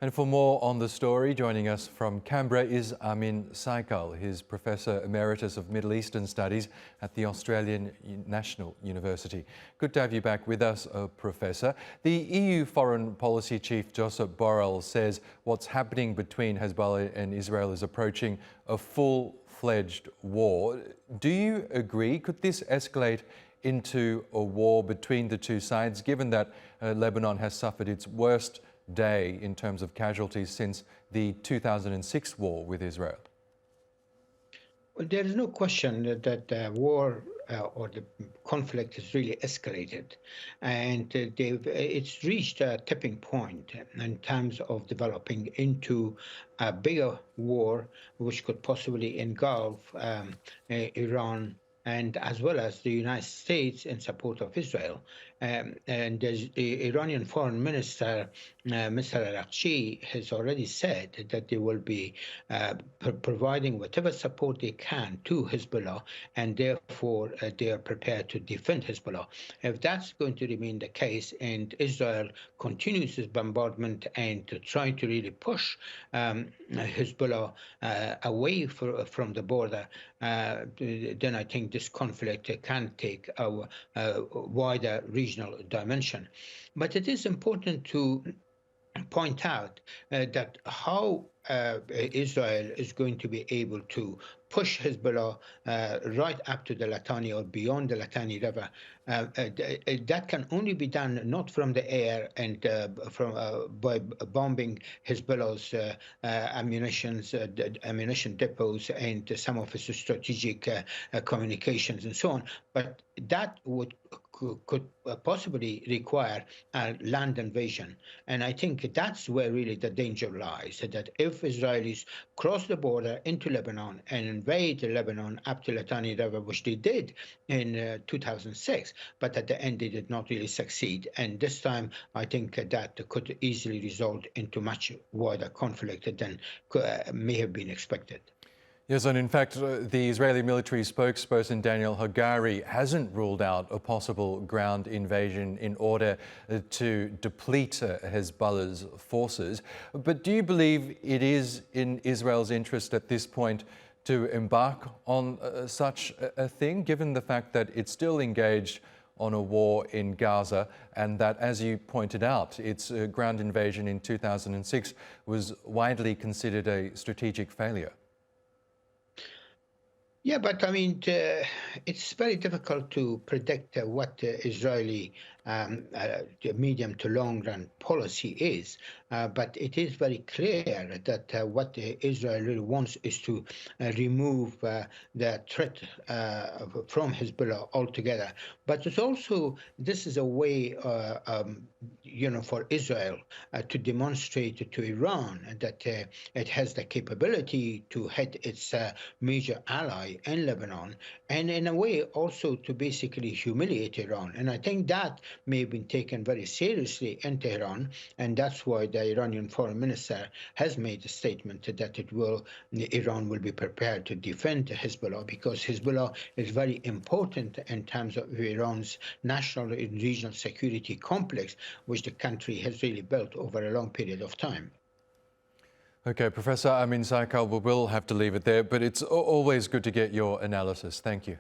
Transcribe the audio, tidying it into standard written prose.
And for more on the story, joining us from Canberra is Amin Saikal. He's Professor Emeritus of Middle Eastern Studies at the Australian National University. Good to have you back with us, Professor. The EU Foreign Policy Chief Josep Borrell says what's happening between Hezbollah and Israel is approaching a full-fledged war. Do you agree? Could this escalate into a war between the two sides, given that Lebanon has suffered its worst day in terms of casualties since the 2006 war with Israel? Well, there is no question that the war or the conflict has really escalated, and it's reached a tipping point in terms of developing into a bigger war, which could possibly engulf Iran and as well as the United States in support of Israel. And the Iranian Foreign Minister, Mr. Araghchi, has already said that they will be providing whatever support they can to Hezbollah, and therefore they are prepared to defend Hezbollah. If that's going to remain the case and Israel continues its bombardment and to try to really push Hezbollah away from the border, then I think this conflict can take a wider regional dimension. But it is important to point out that how Israel is going to be able to push Hezbollah right up to the Litani or beyond the Litani River. That can only be done not from the air and by bombing Hezbollah's ammunition depots and some of its strategic communications and so on, but that could possibly require a land invasion. And I think that's where really the danger lies, that if Israelis cross the border into Lebanon and invade Lebanon up to Litani River, which they did in 2006, but at the end they did not really succeed. And this time, I think that could easily result into much wider conflict than may have been expected. Yes, and in fact, the Israeli military spokesperson Daniel Hagari hasn't ruled out a possible ground invasion in order to deplete Hezbollah's forces. But do you believe it is in Israel's interest at this point to embark on such a thing, given the fact that it's still engaged on a war in Gaza, and that, as you pointed out, its ground invasion in 2006 was widely considered a strategic failure? Yeah, but I mean, it's very difficult to predict what the Israeli medium to long run policy is. But it is very clear that what Israel really wants is to remove the threat from Hezbollah altogether. But it's also, this is a way, for Israel to demonstrate to Iran that it has the capability to hit its major ally in Lebanon, and in a way also to basically humiliate Iran. And I think that may have been taken very seriously in Tehran, and that's why the Iranian foreign minister has made a statement that Iran will be prepared to defend Hezbollah, because Hezbollah is very important in terms of Iran's national and regional security complex, which the country has really built over a long period of time. Okay, Professor Amin Saikal, we'll have to leave it there, but it's always good to get your analysis. Thank you.